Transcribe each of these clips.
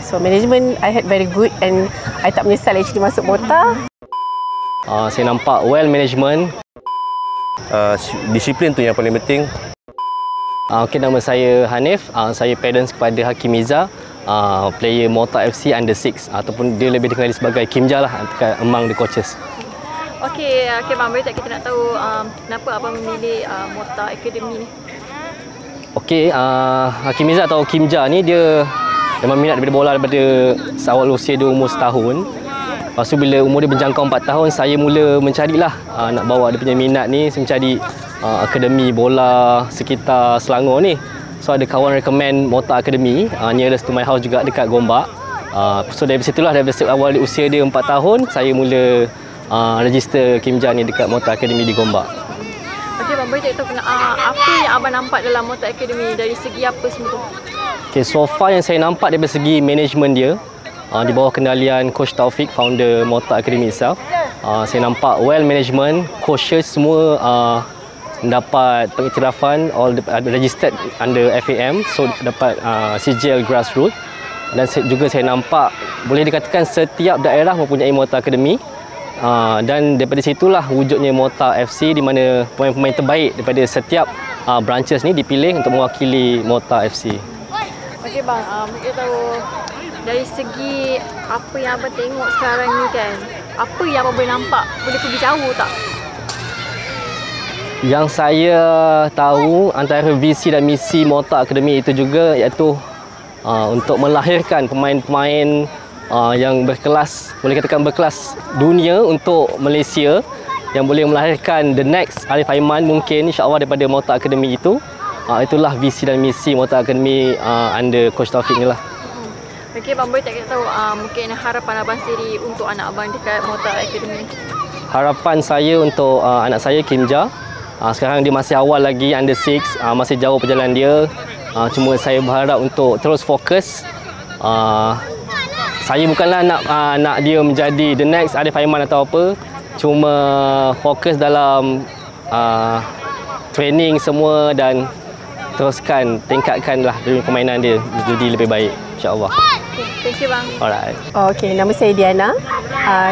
So management I heard very good and I tak menyesal actually masuk MOTA. Saya nampak well management. Disiplin tu yang paling penting. Okay, nama saya Hanif. Saya parents kepada Hakim Miza, player MOTA FC Under 6 ataupun dia lebih dikenali sebagai Kimja lah among the coaches. Okey, Bang, boleh tak kita nak tahu kenapa abang memilih MOTA Academy ni? Okey, Hakim Miza atau Kimja ni dia memang minat daripada bola daripada awal usia dia umur setahun. Lepas tu bila umur dia menjangkau 4 tahun, saya mula mencarilah nak bawa dia punya minat ni. Saya mencari akademi bola sekitar Selangor ni. So ada kawan recommend MOTA Academy nearest to my house juga dekat Gombak. So dari situlah, daripada awal usia dia 4 tahun, saya mula register Kimja ni dekat MOTA Academy di Gombak. Okey, Bang, boleh tak tahu apa yang abang nampak dalam MOTA Academy, dari segi apa semua tu? Okay, so far yang saya nampak daripada segi management dia, di bawah kendalian Coach Taufik, founder MOTA Academy itself, saya nampak well management, coaches semua mendapat pengiktirafan, all registered under FAM, so dapat sijil grassroots. Dan juga saya nampak boleh dikatakan setiap daerah mempunyai MOTA Academy. Dan daripada situlah wujudnya MOTA FC, di mana pemain-pemain terbaik daripada setiap branches ni dipilih untuk mewakili MOTA FC. Okey, Bang, kita tahu dari segi apa yang abang tengok sekarang ni kan, apa yang abang boleh nampak, boleh pergi jauh tak? Yang saya tahu antara visi dan misi MOTA Academy itu juga iaitu untuk melahirkan pemain-pemain yang berkelas, boleh katakan berkelas dunia untuk Malaysia, yang boleh melahirkan the next Arif Aiman mungkin insya-Allah daripada MOTA Academy itu. Itulah visi dan misi MOTA Academy under Coach Taufik ni lah. Okey, Bang, boleh tak kita tahu mungkin harapan abang sendiri untuk anak abang dekat MOTA Academy? Harapan saya untuk anak saya Kimja, sekarang dia masih awal lagi under 6, masih jauh perjalanan dia. Cuma saya berharap untuk terus fokus. Saya bukanlah nak dia menjadi the next Arif Aiman atau apa. Cuma fokus dalam training semua dan teruskan, tingkatkanlah permainan dia jadi lebih baik, insya-Allah. Okay, thank you, Bang. Alright. Okay, nama saya Diana.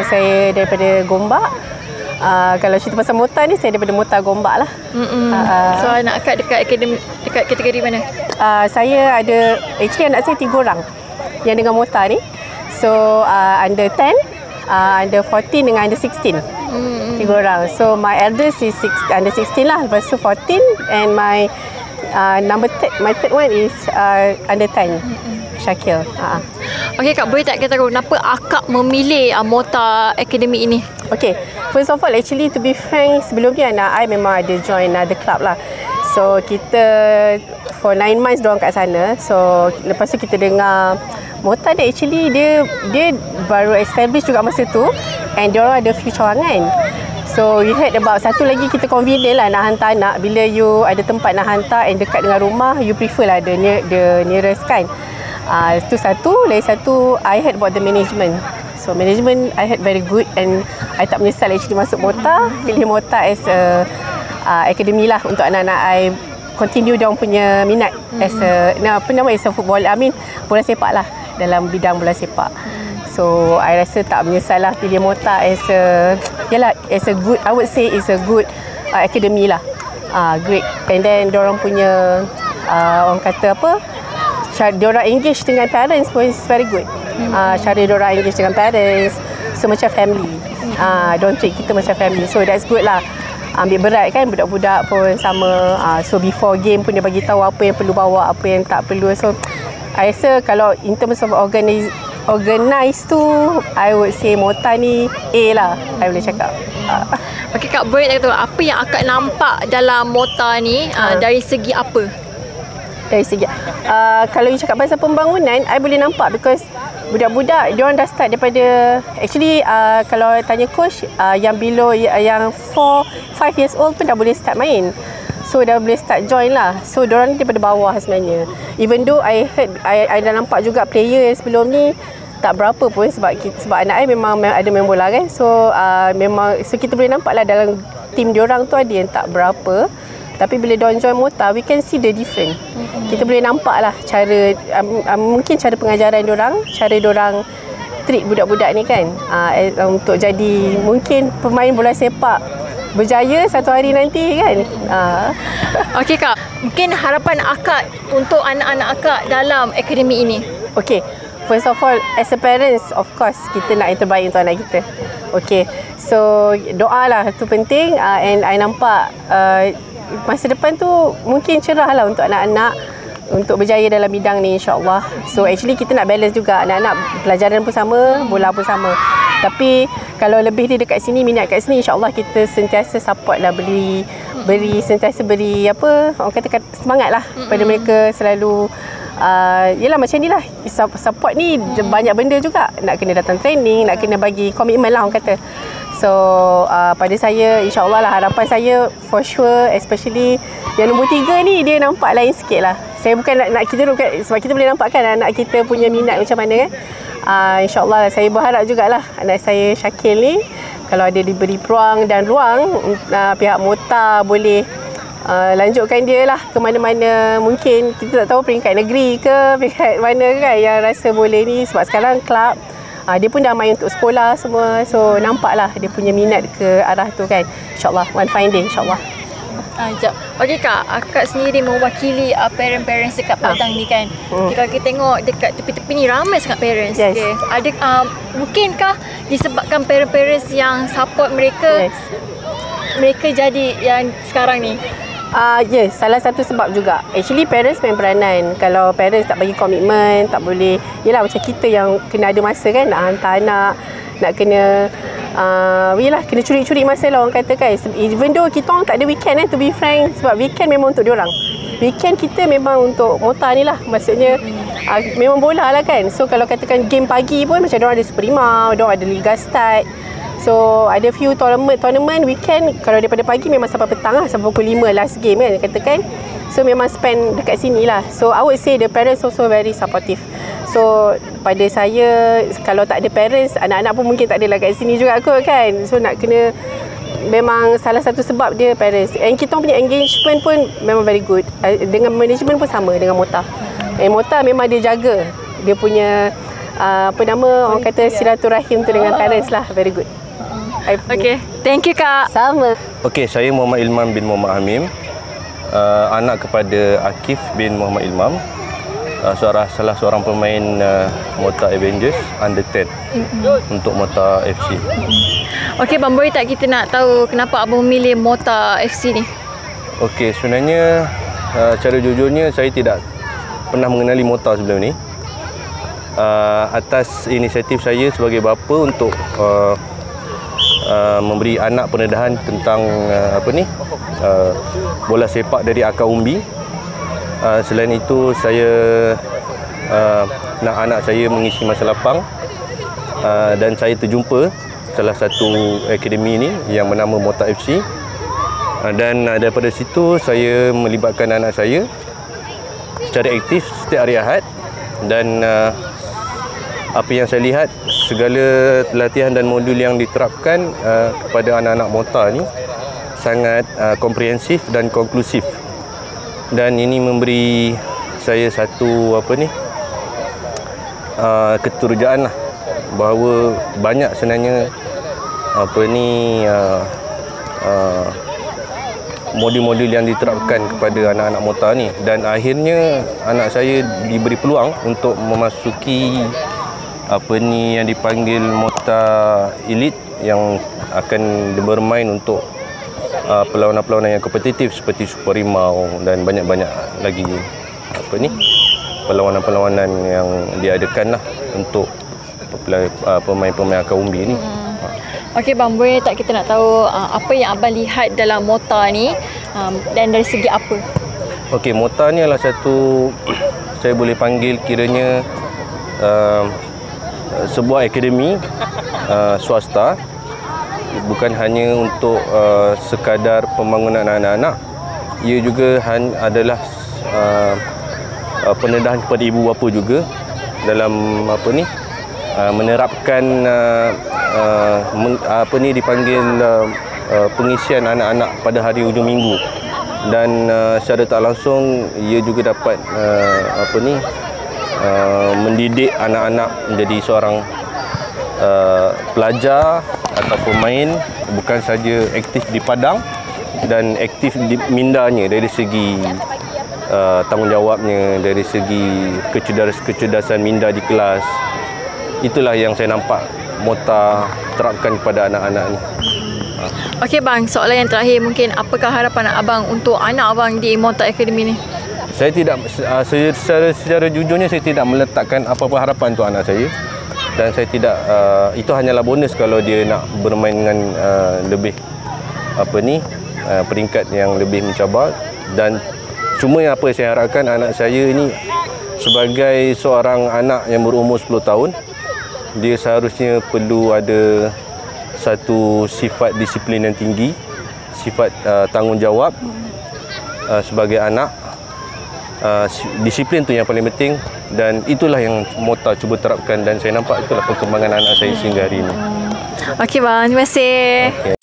Saya daripada Gombak. Kalau cerita pasal MOTA ni, saya daripada MOTA Gombak lah. So anak akak dekat akademi, dekat kategori mana? Saya ada, actually anak saya 3 orang yang dengan MOTA ni. So under 10, under 14 dengan under 16. 3 orang. So my eldest is under 16 lah. Lepas tu 14 and my my third one is under 10. Syakil. Okey, Kak, boleh tak kita tahu kenapa akak memilih MOTA Academy ini? Okay, first of all, actually to be frank, sebelum ni anak I memang ada join the club lah. So kita for 9 months diorang kat sana. So lepas tu kita dengar MOTA dia actually dia baru establish juga masa tu, and diorang ada few cawangan. So we heard about satu lagi, kita convenient lah nak hantar anak. Bila you ada tempat nak hantar and dekat dengan rumah, you prefer lah the nearest kan. Itu satu. Lagi satu, I heard about the management. So management I heard very good and I tak menyesal actually masuk MOTA. Pilih MOTA as a academy lah untuk anak-anak I continue diorang punya minat as a as a football, bola sepak lah, dalam bidang bola sepak. So I rasa tak menyesal lah pilih MOTA as a good, I would say is a good academy lah. Great. And then diorang punya orang kata apa, diorang engage dengan parents pun is very good. Cara diorang engage dengan parents, so macam family. Don't treat kita macam family. So that's good lah. Ambil berat kan, budak-budak pun sama. So before game pun dia bagi tahu apa yang perlu bawa, apa yang tak perlu. So I rasa kalau in terms of organize tu, I would say MOTA ni A lah, I boleh cakap. Okey, Kak, boleh tak tahu apa yang akak nampak dalam MOTA ni dari segi apa? Dari segi kalau you cakap pasal pembangunan, I boleh nampak because budak-budak diorang dah start daripada, actually kalau tanya coach, yang below, yang 4-5 years old pun dah boleh start main. So dah boleh start join lah. So diorang ni daripada bawah sebenarnya. Even though I heard, I dah nampak juga player sebelum ni tak berapa pun, sebab anak I memang ada main bola kan. So memang, so kita boleh nampak lah dalam team diorang tu ada yang tak berapa. Tapi bila diorang join MOTA, we can see the different. Kita boleh nampak lah cara, mungkin cara pengajaran diorang, cara diorang treat budak-budak ni kan, untuk jadi mungkin pemain bola sepak berjaya satu hari nanti kan. Okey Kak, mungkin harapan akak untuk anak-anak akak dalam akademi ini? Okay, first of all, as a parents, of course, kita nak yang terbaik untuk anak kita. Okay, so doa lah tu penting, and I nampak masa depan tu mungkin cerah lah untuk anak-anak untuk berjaya dalam bidang ni, insyaAllah. So actually kita nak balance juga, anak-anak pelajaran pun sama, bola pun sama. Tapi kalau lebih dia dekat sini, minat kat sini, insyaAllah kita sentiasa support lah, sentiasa beri apa, orang kata semangat lah pada mereka selalu. Yelah macam ni lah, support ni banyak benda juga, nak kena datang training, nak kena bagi komitmen lah orang kata. So pada saya, insyaAllah lah, harapan saya for sure, especially yang nombor 3 ni, dia nampak lain sikit lah. Saya bukan nak kita sebab kita boleh nampak kan anak kita punya minat macam mana kan. InsyaAllah saya berharap jugalah anak saya Syakil ni, kalau ada diberi peluang dan ruang, pihak MOTA boleh lanjutkan dia lah ke mana-mana. Mungkin kita tak tahu peringkat negeri ke peringkat mana kan yang rasa boleh ni, sebab sekarang klub dia pun dah main untuk sekolah semua. So nampaklah dia punya minat ke arah tu kan. InsyaAllah one fine day, insyaAllah. Okey Kak, akak sendiri mewakili parents-parents dekat Padang ni kan. Kalau kita tengok dekat tepi-tepi ni ramai sangat parents. Yes. Okay. Ada mungkinkah disebabkan parents-parents yang support mereka, mereka jadi yang sekarang ni? Yes, salah satu sebab juga. Actually parents main peranan. Kalau parents tak bagi komitmen, tak boleh. Yelah macam kita yang kena ada masa kan, nak hantar anak, nak kena yelah, kena curi-curi masa lah orang kata kan. Even though kita orang tak ada weekend to be frank, sebab weekend memang untuk diorang. Weekend kita memang untuk MOTA ni lah. Maksudnya memang bola lah kan. So kalau katakan game pagi pun macam diorang ada Super Rimau, diorang ada Liga Start. So ada few tournament weekend, kalau daripada pagi memang sampai petang lah, sampai pukul 5 last game kan katakan. So memang spend dekat sini lah. So I would say the parents also very supportive. So pada saya, kalau tak ada parents, anak-anak pun mungkin tak adalah kat sini juga kot kan. So nak kena, memang salah satu sebab dia parents. And kita punya engagement pun memang very good. Dengan management pun sama dengan MOTA. And MOTA memang dia jaga dia punya orang kata silaturahim tu dengan parents lah. Very good. Okay, thank you Kak. Sama. Okay, saya Muhammad Ilman bin Muhammad Hamim, anak kepada Akif bin Muhammad Ilman, salah seorang pemain MOTA Avengers Under 10 untuk MOTA FC. Okay, Bang, boleh tak kita nak tahu kenapa abang memilih MOTA FC ni? Okay, sebenarnya secara jujurnya saya tidak pernah mengenali MOTA sebelum ni. Atas inisiatif saya sebagai bapa untuk memberi anak pendedahan tentang bola sepak dari akar umbi. Selain itu saya nak anak saya mengisi masa lapang, dan saya terjumpa salah satu akademi ini yang bernama MOTA FC, dan daripada situ saya melibatkan anak saya secara aktif setiap hari Ahad. Dan apa yang saya lihat, segala latihan dan modul yang diterapkan kepada anak-anak MOTA ni sangat komprehensif dan konklusif. Dan ini memberi saya satu keturjaan lah, bahawa banyak sebenarnya modul-modul yang diterapkan kepada anak-anak MOTA ni. Dan akhirnya anak saya diberi peluang untuk memasuki yang dipanggil MOTA Elite, yang akan bermain untuk perlawanan-perlawanan yang kompetitif seperti Super Rimau dan banyak-banyak lagi perlawanan-perlawanan yang diadakan lah untuk pemain-pemain akar umbi ni. Okey Bang, boleh tak kita nak tahu apa yang abang lihat dalam MOTA ni, dan dari segi apa? Okey, MOTA ni adalah satu, saya boleh panggil kiranya sebuah akademi swasta, bukan hanya untuk sekadar pembangunan anak-anak. Ia juga adalah pendedahan kepada ibu bapa juga dalam menerapkan dipanggil pengisian anak-anak pada hari hujung minggu. dan secara tak langsung ia juga dapat mendidik anak-anak menjadi seorang pelajar atau pemain, bukan saja aktif di padang dan aktif di mindanya dari segi tanggungjawabnya, dari segi kecerdasan minda di kelas. Itulah yang saya nampak Mota terapkan kepada anak-anak ni. Okey bang, soalan yang terakhir mungkin, apakah harapan abang untuk anak abang di Mota Academy ni? Saya tidak secara jujurnya saya tidak meletakkan apa-apa harapan untuk anak saya, dan saya tidak itu hanyalah bonus kalau dia nak bermain dengan lebih peringkat yang lebih mencabar. Dan cuma yang apa saya harapkan anak saya ini sebagai seorang anak yang berumur 10 tahun, dia seharusnya perlu ada satu sifat disiplin yang tinggi, sifat tanggungjawab sebagai anak. Disiplin tu yang paling penting, dan itulah yang Mota cuba terapkan, dan saya nampak itulah perkembangan anak saya sehingga hari ini. Okey bang, terima kasih. Okay.